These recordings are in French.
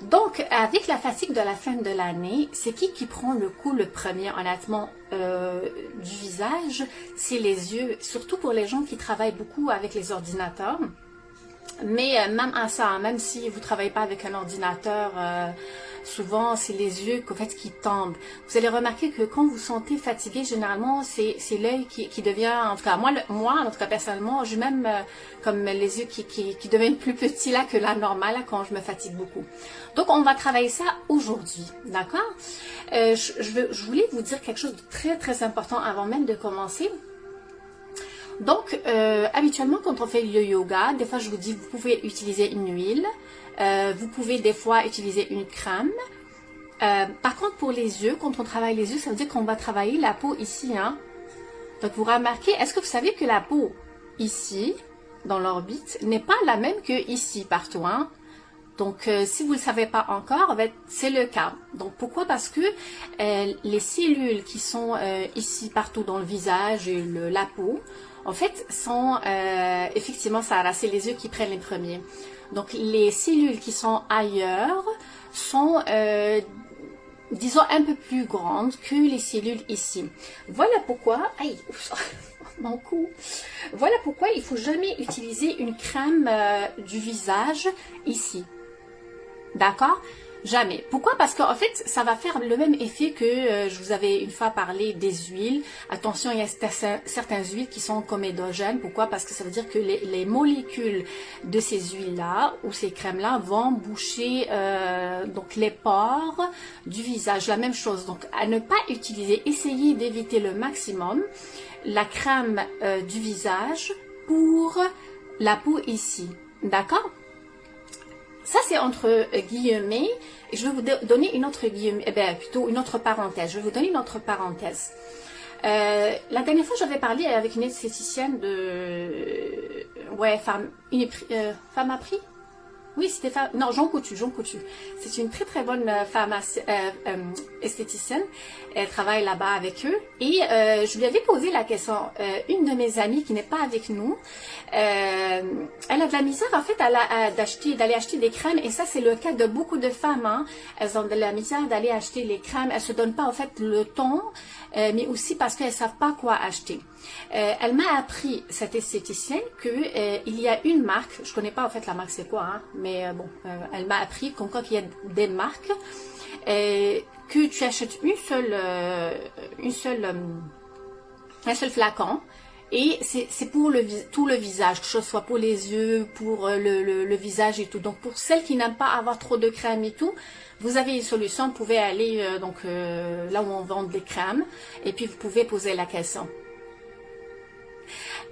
Donc, avec la fatigue de la fin de l'année, c'est qui prend le coup le premier, honnêtement, du visage? C'est les yeux, surtout pour les gens qui travaillent beaucoup avec les ordinateurs. Mais même à ça, hein, même si vous ne travaillez pas avec un ordinateur, souvent c'est les yeux qu'en fait, qui tombent. Vous allez remarquer que quand vous sentez fatigué, généralement c'est l'œil qui devient, en tout cas moi en tout cas personnellement, j'ai même comme les yeux qui deviennent plus petits là que la normale là, quand je me fatigue beaucoup. Donc on va travailler ça aujourd'hui, d'accord? Je voulais vous dire quelque chose de très important avant même de commencer. Donc, habituellement, quand on fait le yoga, des fois, je vous dis, vous pouvez utiliser une huile. Vous pouvez des fois utiliser une crème. Par contre, pour les yeux, quand on travaille les yeux, ça veut dire qu'on va travailler la peau ici. Hein. Donc, vous remarquez, est-ce que vous savez que la peau ici, dans l'orbite, n'est pas la même que ici, partout. Hein? Donc, si vous ne le savez pas encore, c'est le cas. Donc, pourquoi? Parce que les cellules qui sont ici, partout dans le visage et la peau, en fait, sont effectivement, c'est les yeux qui prennent les premiers. Donc, les cellules qui sont ailleurs sont, disons, un peu plus grandes que les cellules ici. Voilà pourquoi... Aïe, mon cou. Voilà pourquoi il ne faut jamais utiliser une crème du visage ici. D'accord? Jamais. Pourquoi? Parce qu'en fait, ça va faire le même effet que je vous avais une fois parlé des huiles. Attention, il y a certaines huiles qui sont comédogènes. Pourquoi? Parce que ça veut dire que les molécules de ces huiles-là ou ces crèmes-là vont boucher donc les pores du visage. La même chose. Donc, à ne pas utiliser, essayez d'éviter le maximum la crème du visage pour la peau ici. D'accord? Ça, c'est entre guillemets. Et je vais vous donner une autre plutôt une autre parenthèse. Je vais vous donner une autre parenthèse. La dernière fois, j'avais parlé avec une esthéticienne de... Ouais, femme à prix. Oui, c'était non, Jean Coutu. C'est une très bonne femme esthéticienne. Elle travaille là-bas avec eux. Et je lui avais posé la question. Une de mes amies qui n'est pas avec nous, elle a de la misère en fait d'aller acheter des crèmes. Et ça, c'est le cas de beaucoup de femmes. Hein. Elles ont de la misère d'aller acheter les crèmes. Elles se donnent pas en fait le temps, mais aussi parce qu'elles savent pas quoi acheter. Elle m'a appris, cette esthéticienne, que il y a une marque, je connais pas en fait la marque c'est quoi, hein, mais bon, elle m'a appris qu'en qu'il y a des marques que tu achètes un seul flacon et c'est pour tout le visage, que ce soit pour les yeux, pour le visage et tout. Donc pour celles qui n'aiment pas avoir trop de crème et tout, vous avez une solution, vous pouvez aller là où on vend des crèmes et puis vous pouvez poser la question.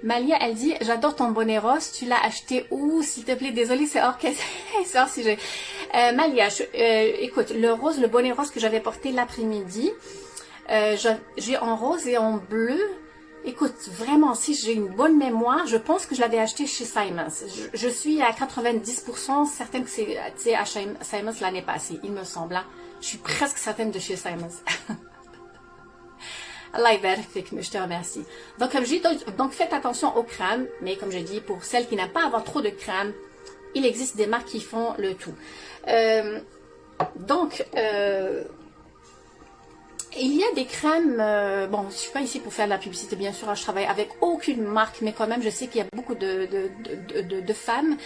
Malia, elle dit, j'adore ton bonnet rose, tu l'as acheté où, s'il te plaît? Désolée, c'est hors sujet. Malia, écoute, le bonnet rose que j'avais porté l'après-midi, j'ai en rose et en bleu. Écoute, vraiment, si j'ai une bonne mémoire, je pense que je l'avais acheté chez Simons. Je suis à 90% certaine que c'est à Simons l'année passée, il me semble. Hein. Je suis presque certaine de chez Simons. Allah yabarak, je te remercie. Donc, comme je dis, donc faites attention aux crèmes, mais comme je dis, pour celles qui n'aiment pas avoir trop de crème, il existe des marques qui font le tout. Il y a des crèmes, bon, je ne suis pas ici pour faire de la publicité, bien sûr, je travaille avec aucune marque, mais quand même, je sais qu'il y a beaucoup de femmes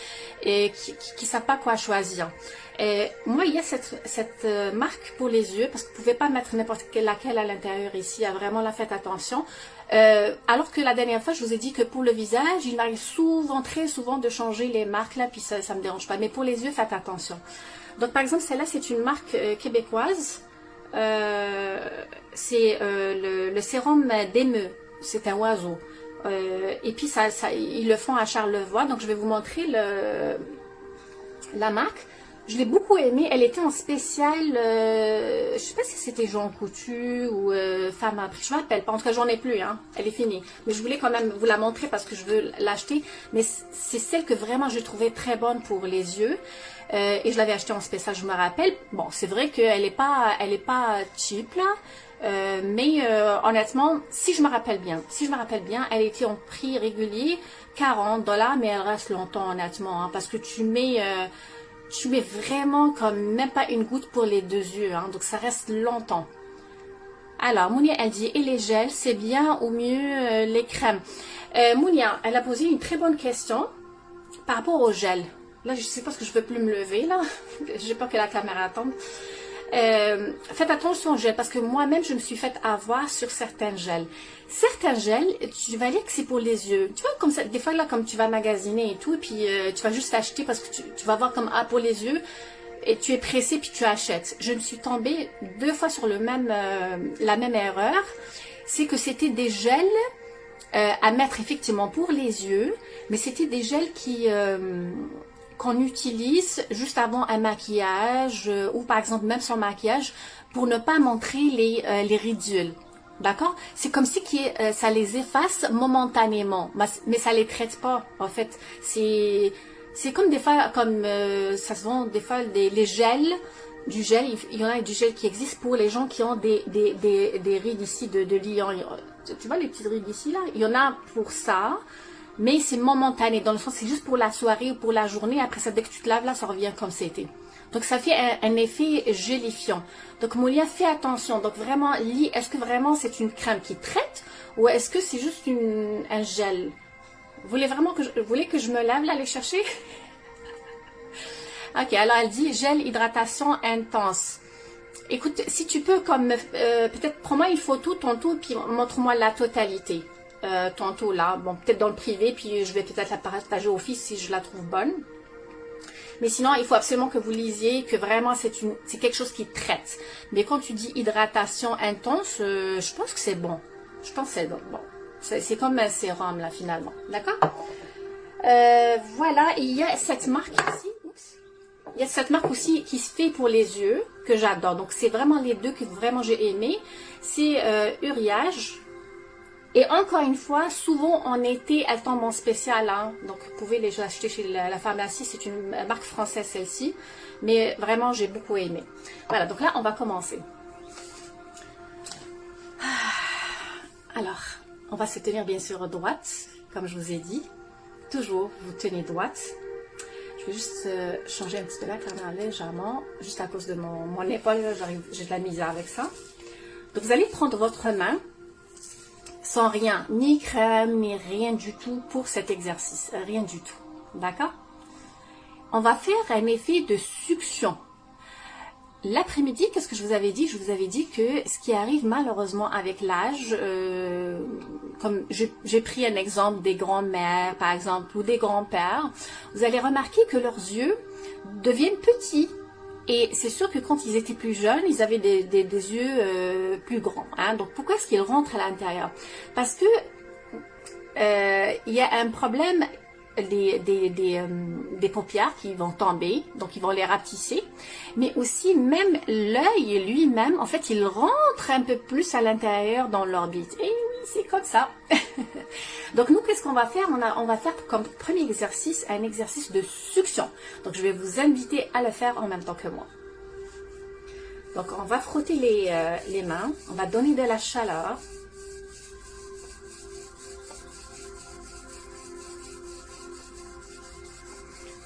qui ne savent pas quoi choisir. Et moi, il y a cette marque pour les yeux, parce que vous ne pouvez pas mettre n'importe laquelle à l'intérieur ici, vraiment là, faites attention. Alors que la dernière fois, je vous ai dit que pour le visage, il m'arrive très souvent de changer les marques là, puis ça ne me dérange pas. Mais pour les yeux, faites attention. Donc, par exemple, celle-là, c'est une marque québécoise. C'est le sérum d'émeu, c'est un oiseau. Et puis, ils le font à Charlevoix. Donc, je vais vous montrer la marque. Je l'ai beaucoup aimée. Elle était en spécial, je ne sais pas si c'était Jean Coutu ou Femme à prix. Je ne me rappelle pas. En tout cas, j'en ai plus. Hein. Elle est finie. Mais je voulais quand même vous la montrer parce que je veux l'acheter. Mais c'est celle que vraiment j'ai trouvée très bonne pour les yeux. Et je l'avais achetée en spécial, je me rappelle. Bon, c'est vrai qu'elle est pas cheap là. Mais honnêtement, si je me rappelle bien, elle était en prix régulier, $40, mais elle reste longtemps honnêtement. Hein, parce que tu mets... tu mets vraiment comme même pas une goutte pour les deux yeux, hein, donc ça reste longtemps. Alors, Mounia, elle dit, et les gels, c'est bien ou mieux les crèmes? Mounia, elle a posé une très bonne question par rapport au gel. Là, je sais pas ce que je peux plus me lever, là. J'ai peur que la caméra tombe. Faites attention au gel, parce que moi-même, je me suis fait avoir sur certains gels. Certains gels, tu vas dire que c'est pour les yeux. Tu vois, comme ça, des fois, là, comme tu vas magasiner et tout, et puis tu vas juste acheter parce que tu vas voir comme, ah, pour les yeux, et tu es pressé, puis tu achètes. Je me suis tombée 2 fois sur la même erreur. C'est que c'était des gels à mettre effectivement pour les yeux, mais c'était des gels qu'on utilise juste avant un maquillage ou par exemple même sans maquillage pour ne pas montrer les ridules. D'accord? C'est comme si ça les efface momentanément, mais ça les traite pas en fait. C'est comme des fois, comme ça se vend des fois les gels, du gel, il y en a du gel qui existe pour les gens qui ont des rides ici de liant. Tu vois les petites rides ici là? Il y en a pour ça, mais c'est momentané, dans le sens c'est juste pour la soirée ou pour la journée. Après ça, dès que tu te laves là, ça revient comme c'était. Donc ça fait un effet gélifiant. Donc Moulia, fais attention. Donc vraiment, est-ce que vraiment c'est une crème qui traite ou est-ce que c'est juste un gel? Vous voulez que je me lave là, aller chercher? Ok, alors elle dit gel hydratation intense. Écoute, si tu peux comme peut-être prends-moi une photo tantôt puis montre-moi la totalité. Tantôt là, bon peut-être dans le privé puis je vais peut-être la partager au fils si je la trouve bonne. Mais sinon, il faut absolument que vous lisiez que vraiment c'est quelque chose qui traite. Mais quand tu dis hydratation intense, je pense que c'est bon. Je pense que c'est bon. C'est comme un sérum là finalement. D'accord? Voilà, et il y a cette marque ici. Oups. Il y a cette marque aussi qui se fait pour les yeux, que j'adore. Donc c'est vraiment les deux que vraiment j'ai aimé. C'est Uriage. Et encore une fois, souvent en été, elles tombent en spécial. Hein. Donc vous pouvez les acheter chez la pharmacie. C'est une marque française celle-ci. Mais vraiment, j'ai beaucoup aimé. Voilà, donc là, on va commencer. Alors, on va se tenir bien sûr droite, comme je vous ai dit. Toujours, vous tenez droite. Je vais juste changer un petit peu la caméra légèrement, juste à cause de mon épaule, j'ai de la misère avec ça. Donc vous allez prendre votre main, sans rien, ni crème, ni rien du tout pour cet exercice, rien du tout, d'accord? On va faire un effet de succion. L'après-midi, qu'est-ce que je vous avais dit? Je vous avais dit que ce qui arrive malheureusement avec l'âge, comme j'ai pris un exemple des grands-mères par exemple ou des grands-pères, vous allez remarquer que leurs yeux deviennent petits. Et c'est sûr que quand ils étaient plus jeunes, ils avaient des yeux plus grands. Hein. Donc pourquoi est-ce qu'ils rentrent à l'intérieur? Parce que il y a un problème des paupières qui vont tomber, donc ils vont les rapetisser, mais aussi même l'œil lui-même, en fait, il rentre un peu plus à l'intérieur dans l'orbite. Et oui, c'est comme ça. Donc nous, qu'est-ce qu'on va faire? On va faire comme premier exercice, un exercice de succion. Donc je vais vous inviter à le faire en même temps que moi. Donc on va frotter les mains, on va donner de la chaleur.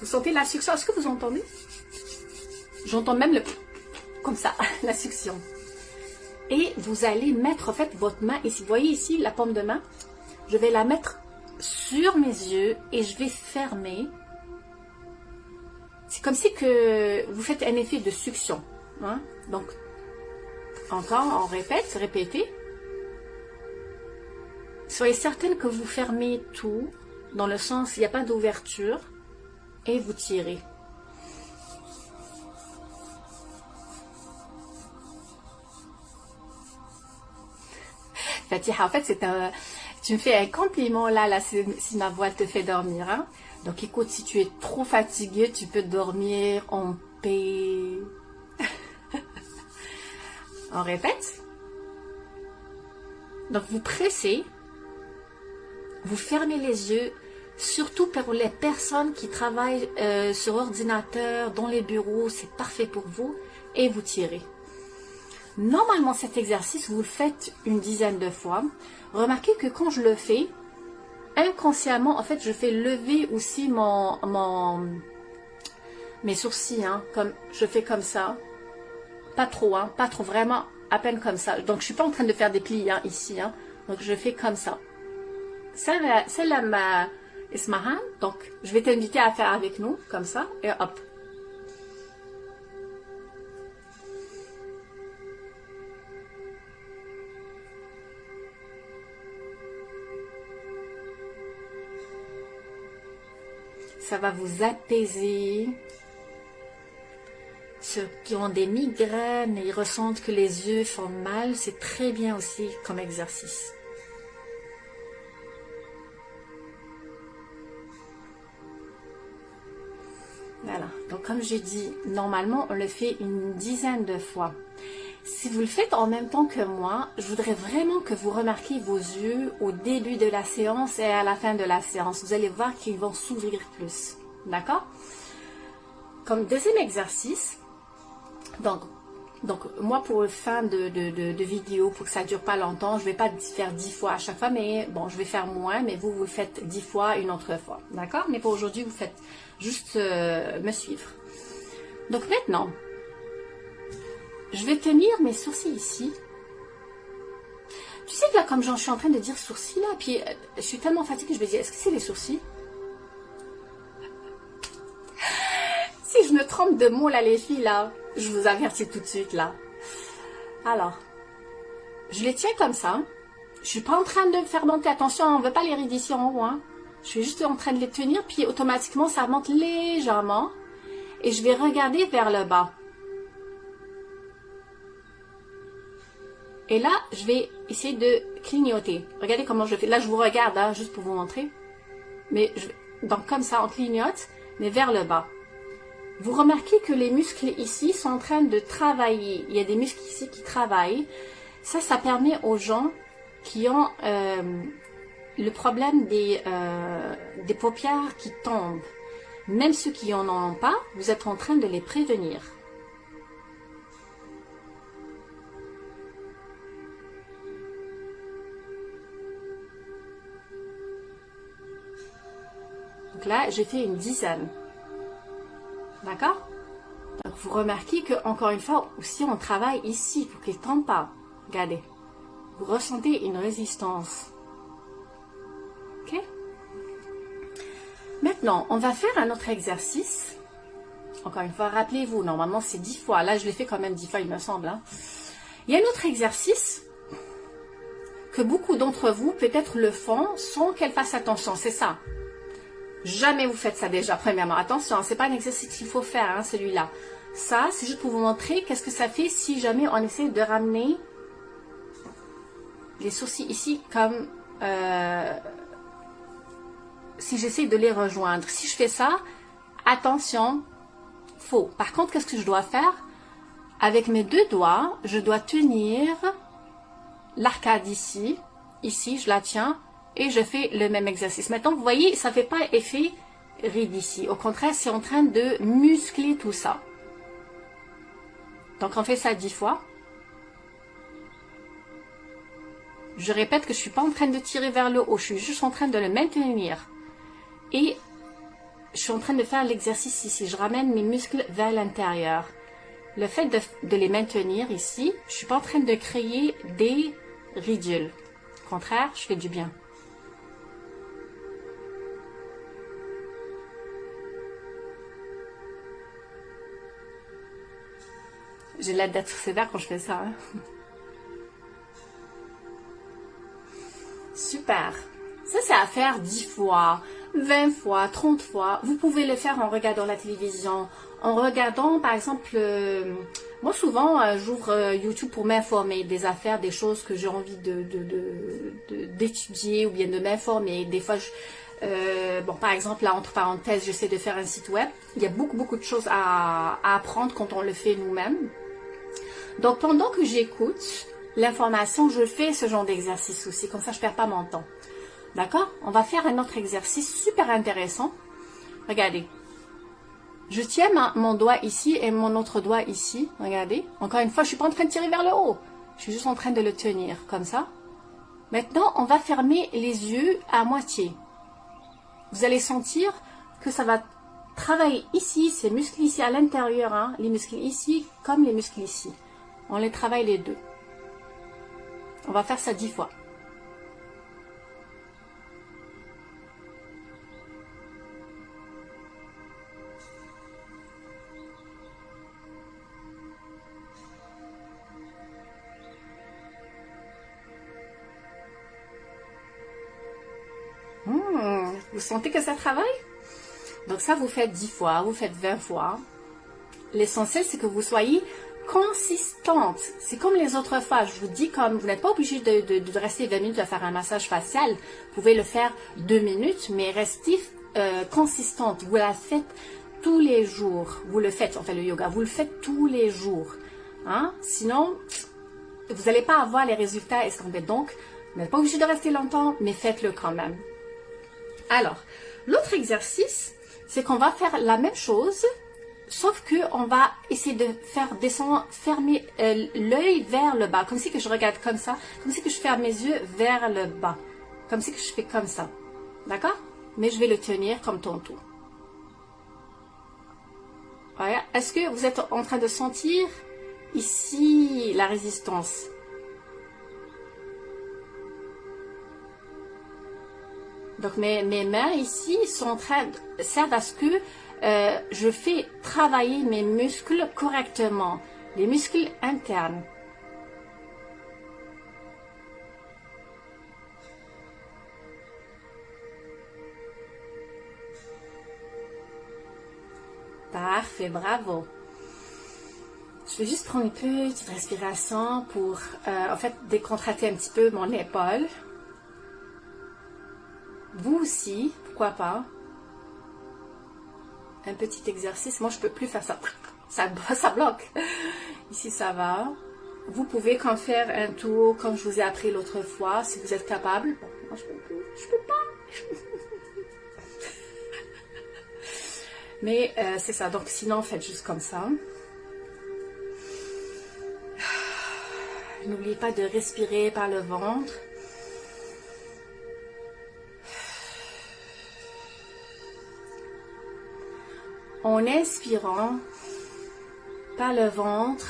Vous sentez la succion? Est-ce que vous entendez? J'entends même comme ça, la succion. Et vous allez mettre en fait votre main ici. Vous voyez ici la paume de main? Je vais la mettre sur mes yeux et je vais fermer. C'est comme si que vous faites un effet de succion. Hein? Donc, encore, on répète, répétez. Soyez certaine que vous fermez tout, dans le sens, il n'y a pas d'ouverture. Et vous tirez. Fatiha, en fait, tu me fais un compliment là si ma voix te fait dormir. Hein? Donc écoute, si tu es trop fatigué, tu peux dormir en paix. On répète. Donc vous pressez, vous fermez les yeux. Surtout pour les personnes qui travaillent sur ordinateur, dans les bureaux, c'est parfait pour vous. Et vous tirez. Normalement, cet exercice, vous le faites une dizaine de fois. Remarquez que quand je le fais, inconsciemment, en fait, je fais lever aussi mon mes sourcils, hein, comme je fais comme ça. Pas trop, hein, pas trop, vraiment à peine comme ça. Donc je suis pas en train de faire des plis hein, ici. Hein. Donc je fais comme ça. Celle-là, ma Ismahan. Donc je vais t'inviter à faire avec nous, comme ça, et hop. Ça va vous apaiser. Ceux qui ont des migraines et ils ressentent que les yeux font mal, c'est très bien aussi comme exercice. Voilà, donc comme j'ai dit, normalement on le fait une dizaine de fois. Si vous le faites en même temps que moi, je voudrais vraiment que vous remarquiez vos yeux au début de la séance et à la fin de la séance. Vous allez voir qu'ils vont s'ouvrir plus. D'accord? Comme deuxième exercice, donc moi pour fin de vidéo, pour que ça ne dure pas longtemps, je ne vais pas faire 10 fois à chaque fois, mais bon, je vais faire moins, mais vous le faites 10 fois une autre fois. D'accord? Mais pour aujourd'hui, vous faites juste me suivre. Donc maintenant, je vais tenir mes sourcils ici. Tu sais que là, comme je suis en train de dire sourcils, là, puis je suis tellement fatiguée, je vais dire, est-ce que c'est les sourcils? Si je me trompe de mots, là, les filles, là, je vous avertis tout de suite, là. Alors, je les tiens comme ça. Je suis pas en train de faire monter, attention, on ne veut pas les rides ici en haut, hein. Je suis juste en train de les tenir, puis automatiquement, ça remonte légèrement. Et je vais regarder vers le bas. Et là, je vais essayer de clignoter. Regardez comment je fais. Là, je vous regarde, hein, juste pour vous montrer. Mais donc comme ça, on clignote, mais vers le bas. Vous remarquez que les muscles ici sont en train de travailler. Il y a des muscles ici qui travaillent. Ça permet aux gens qui ont le problème des paupières qui tombent. Même ceux qui n'en ont pas, vous êtes en train de les prévenir. Donc là, j'ai fait une dizaine. D'accord? Donc vous remarquez que encore une fois, aussi on travaille ici pour qu'ils ne tombent pas. Regardez. Vous ressentez une résistance. Ok? Maintenant, on va faire un autre exercice. Encore une fois, rappelez-vous, normalement c'est 10 fois. Là, je l'ai fait quand même 10 fois, il me semble. Hein. Il y a un autre exercice que beaucoup d'entre vous peut-être le font sans qu'elles fassent attention. C'est ça. Jamais vous faites ça déjà, premièrement. Attention, c'est pas un exercice qu'il faut faire, hein, celui-là. Ça, c'est juste pour vous montrer qu'est-ce que ça fait si jamais on essaie de ramener les sourcils ici comme si j'essaie de les rejoindre. Si je fais ça, attention, faux. Par contre, qu'est-ce que je dois faire? Avec mes deux doigts, je dois tenir l'arcade ici. Ici, je la tiens. Et je fais le même exercice. Maintenant, vous voyez, ça ne fait pas effet ride ici. Au contraire, c'est en train de muscler tout ça. Donc, on fait ça 10 fois. Je répète que je ne suis pas en train de tirer vers le haut. Je suis juste en train de le maintenir. Et je suis en train de faire l'exercice ici. Je ramène mes muscles vers l'intérieur. Le fait de les maintenir ici, je ne suis pas en train de créer des ridules. Au contraire, je fais du bien. J'ai l'air d'être sévère quand je fais ça. Hein. Super. Ça, c'est à faire 10 fois, 20 fois, 30 fois. Vous pouvez le faire en regardant la télévision, en regardant, par exemple, moi souvent, j'ouvre YouTube pour m'informer des affaires, des choses que j'ai envie d'étudier ou bien de m'informer. Des fois, bon, par exemple, là, entre parenthèses, j'essaie de faire un site web. Il y a beaucoup de choses à apprendre quand on le fait nous-mêmes. Donc, pendant que j'écoute l'information, je fais ce genre d'exercice aussi. Comme ça, je ne perds pas mon temps. D'accord? On va faire un autre exercice super intéressant. Regardez. Je tiens mon doigt ici et mon autre doigt ici. Regardez. Encore une fois, je ne suis pas en train de tirer vers le haut. Je suis juste en train de le tenir comme ça. Maintenant, on va fermer les yeux à moitié. Vous allez sentir que ça va travaille ici, ces muscles ici à l'intérieur, hein, les muscles ici comme les muscles ici. On les travaille les deux. On va faire ça 10 fois. Vous sentez que ça travaille? Donc ça, vous faites 10 fois, vous faites 20 fois. L'essentiel, c'est que vous soyez consistante. C'est comme les autres fois. Je vous dis, comme vous n'êtes pas obligé de rester 20 minutes à faire un massage facial. Vous pouvez le faire 2 minutes, mais restez consistante. Vous la faites tous les jours. Vous le faites, enfin le yoga, vous le faites tous les jours. Hein? Sinon, vous n'allez pas avoir les résultats escomptés. Donc, vous n'êtes pas obligé de rester longtemps, mais faites-le quand même. Alors, l'autre exercice, c'est qu'on va faire la même chose, sauf que on va essayer de faire descendre, fermer l'œil vers le bas, comme si que je regarde comme ça, comme si que je ferme mes yeux vers le bas, comme si que je fais comme ça, d'accord? Mais je vais le tenir comme tantôt. Voilà. Est-ce que vous êtes en train de sentir ici la résistance? Donc mes mains ici sont en train servent à ce que je fais travailler mes muscles correctement, les muscles internes. Parfait, bravo. Je vais juste prendre une petite respiration pour en fait décontracter un petit peu mon épaule. Vous aussi, pourquoi pas? Un petit exercice. Moi, je peux plus faire ça. Ça bloque. Ici, ça va. Vous pouvez quand faire un tour, comme je vous ai appris l'autre fois, si vous êtes capable. Bon, moi, je peux plus. Je peux pas. Mais c'est ça. Donc, sinon, faites juste comme ça. N'oubliez pas de respirer par le ventre. En inspirant par le ventre,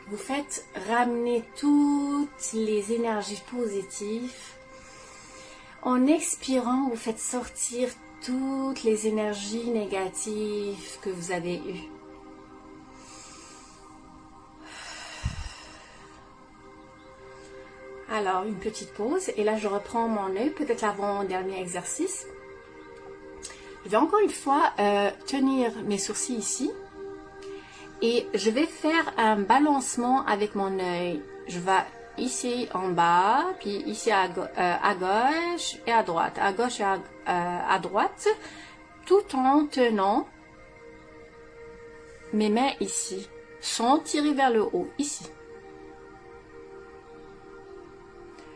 vous faites ramener toutes les énergies positives. En expirant, vous faites sortir toutes les énergies négatives que vous avez eues. Alors, une petite pause. Et là, je reprends mon œil, peut-être l'avant-dernier exercice. Je vais encore une fois tenir mes sourcils ici et je vais faire un balancement avec mon œil. Je vais ici en bas, puis ici à gauche et à droite, à gauche et à droite, tout en tenant mes mains ici, sans tirer vers le haut, ici.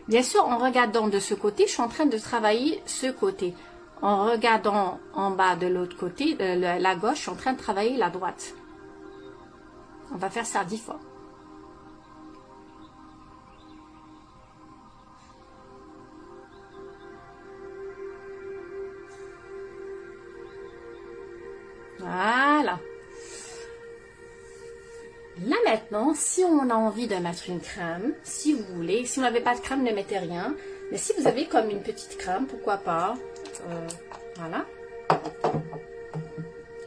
Bien sûr, en regardant de ce côté, je suis en train de travailler ce côté. En regardant en bas de l'autre côté, la gauche, je suis en train de travailler la droite. On va faire ça 10 fois. Voilà. Là maintenant, si on a envie de mettre une crème, si vous voulez, si vous n'avez pas de crème, ne mettez rien. Mais si vous avez comme une petite crème, pourquoi pas. Voilà.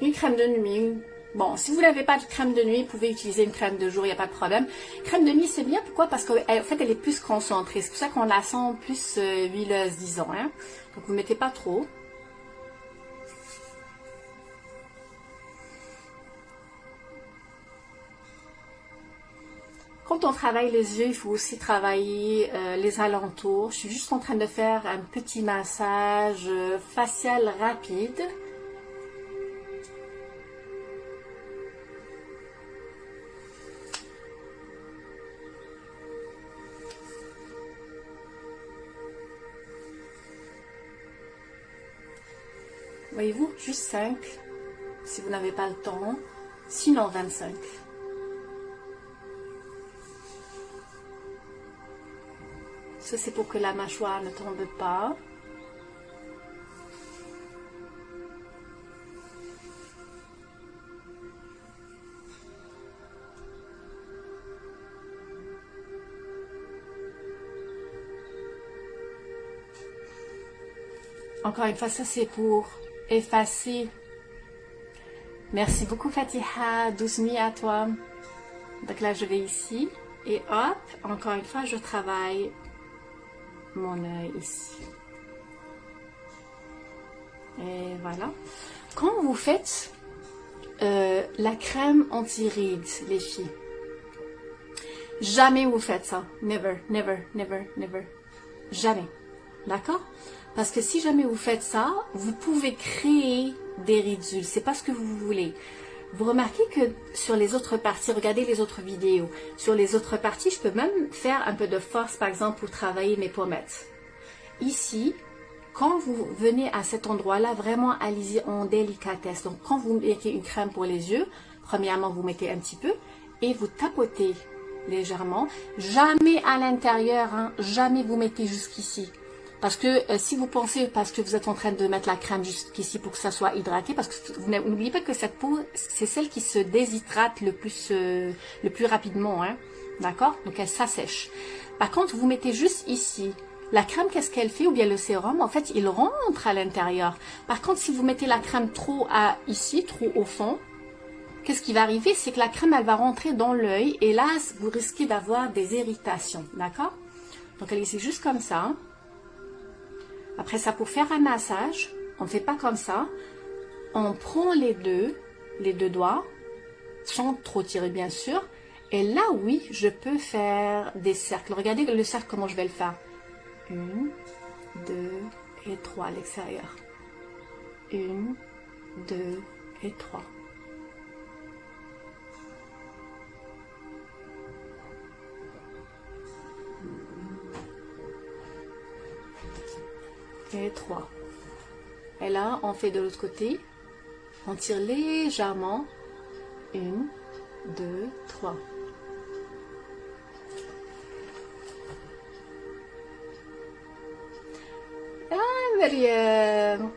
Une crème de nuit. Bon, si vous n'avez pas de crème de nuit, vous pouvez utiliser une crème de jour, il n'y a pas de problème. Crème de nuit, c'est bien. Pourquoi? Parce qu'en fait, elle est plus concentrée. C'est pour ça qu'on la sent plus huileuse, disons. Hein? Donc, vous ne mettez pas trop. Quand on travaille les yeux, il faut aussi travailler les alentours. Je suis juste en train de faire un petit massage facial rapide. Voyez-vous, juste 5, si vous n'avez pas le temps, sinon 25. Ça, c'est pour que la mâchoire ne tombe pas. Encore une fois, ça c'est pour effacer. Merci beaucoup Fatiha, 12 nuits à toi. Donc là je vais ici et hop, encore une fois je travaille mon œil ici. Et voilà. Quand vous faites la crème anti-rides, les filles, jamais vous faites ça. Never, never, never, never. Jamais. D'accord? Parce que si jamais vous faites ça, vous pouvez créer des ridules. C'est pas ce que vous voulez. Vous remarquez que sur les autres parties, regardez les autres vidéos. Sur les autres parties, je peux même faire un peu de force, par exemple, pour travailler mes pommettes. Ici, quand vous venez à cet endroit-là, vraiment allez-y en délicatesse. Donc, quand vous mettez une crème pour les yeux, premièrement, vous mettez un petit peu et vous tapotez légèrement. Jamais à l'intérieur, hein, jamais vous mettez jusqu'ici. Parce que si vous pensez, parce que vous êtes en train de mettre la crème jusqu'ici pour que ça soit hydraté, parce que vous n'oubliez pas que cette peau, c'est celle qui se déshydrate le plus rapidement, hein, d'accord? Donc elle s'assèche. Par contre, vous mettez juste ici. La crème, qu'est-ce qu'elle fait? Ou bien le sérum, en fait, il rentre à l'intérieur. Par contre, si vous mettez la crème trop ici, trop au fond, qu'est-ce qui va arriver? C'est que la crème, elle va rentrer dans l'œil et là, vous risquez d'avoir des irritations, d'accord? Donc elle est ici juste comme ça. Après ça, pour faire un massage, on ne fait pas comme ça. On prend les deux doigts, sans trop tirer bien sûr. Et là, oui, je peux faire des cercles. Regardez le cercle, comment je vais le faire. 1, 2 et 3 à l'extérieur. 1, 2 et 3. Et 3. Et là, on fait de l'autre côté. On tire légèrement. 1, 2, 3. Ah, Myriam.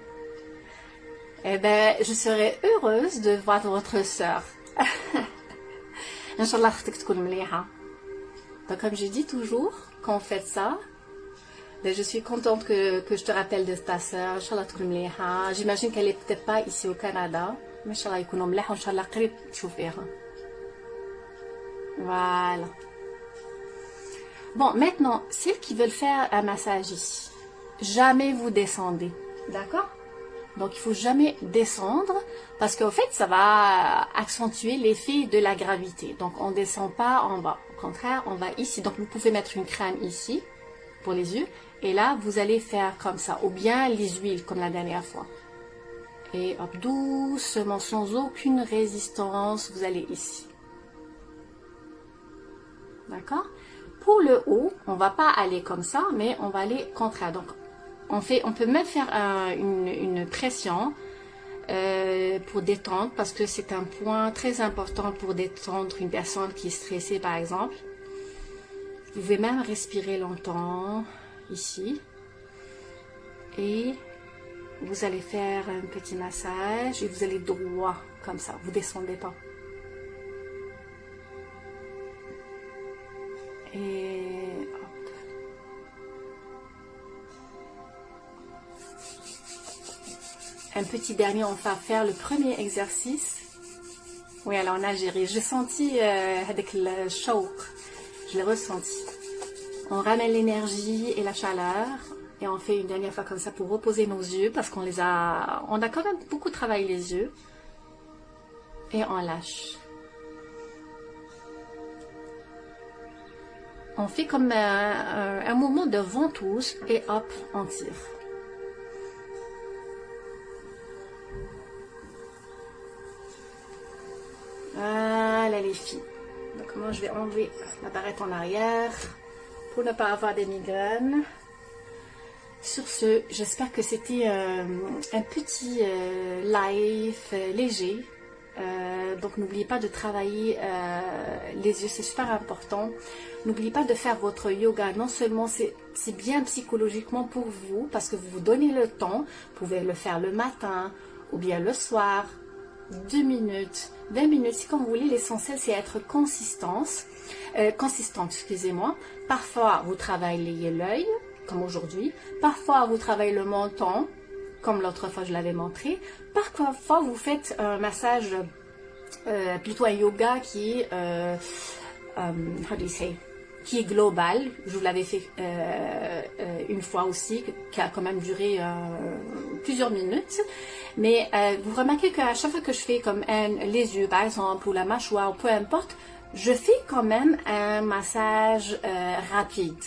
Eh bien, je serais heureuse de voir votre soeur. Inch'Allah, donc, comme je dis toujours, quand on fait ça, ben, je suis contente que je te rappelle de ta soeur. Inch'Allah, j'imagine qu'elle est peut-être pas ici au Canada. Mais Inch'Allah, يكونوا مليح وإن شاء الله قريب تشوفيها. Voilà. Bon, maintenant, celles qui veulent faire un massage ici, jamais vous descendez. D'accord? Donc, il faut jamais descendre parce qu'en fait, ça va accentuer l'effet de la gravité. Donc, on ne descend pas en bas. Au contraire, on va ici. Donc, vous pouvez mettre une crème ici pour les yeux. Et là, vous allez faire comme ça. Ou bien les huiles, comme la dernière fois. Et hop, doucement, sans aucune résistance, vous allez ici. D'accord? Pour le haut, on ne va pas aller comme ça, mais on va aller contraire. Donc, on peut même faire une pression pour détendre, parce que c'est un point très important pour détendre une personne qui est stressée, par exemple. Vous pouvez même respirer longtemps, ici. Et vous allez faire un petit massage et vous allez droit, comme ça. Vous ne descendez pas. Et hop. Un petit dernier, on va faire le premier exercice. Oui, alors en Algérie, j'ai senti avec le choc, je l'ai ressenti. On ramène l'énergie et la chaleur et on fait une dernière fois comme ça pour reposer nos yeux parce qu'on a quand même beaucoup travaillé les yeux et on lâche. On fait comme un mouvement de ventouse et hop, on tire. Voilà les filles. Donc moi je vais enlever la barrette en arrière pour ne pas avoir des migraines. Sur ce, j'espère que c'était un petit live léger. Donc n'oubliez pas de travailler les yeux, c'est super important. N'oubliez pas de faire votre yoga. Non seulement c'est bien psychologiquement pour vous, parce que vous vous donnez le temps. Vous pouvez le faire le matin ou bien le soir. 2 minutes, 20 minutes, si comme vous voulez. L'essentiel c'est être consistante, excusez-moi. Parfois vous travaillez l'œil, comme aujourd'hui. Parfois vous travaillez le menton, comme l'autre fois je l'avais montré. Parfois, vous faites un massage, plutôt un yoga qui est, how do you say, qui est global. Je vous l'avais fait une fois aussi, qui a quand même duré plusieurs minutes. Mais vous remarquez qu'à chaque fois que je fais comme les yeux, par exemple, ou la mâchoire, peu importe, je fais quand même un massage rapide.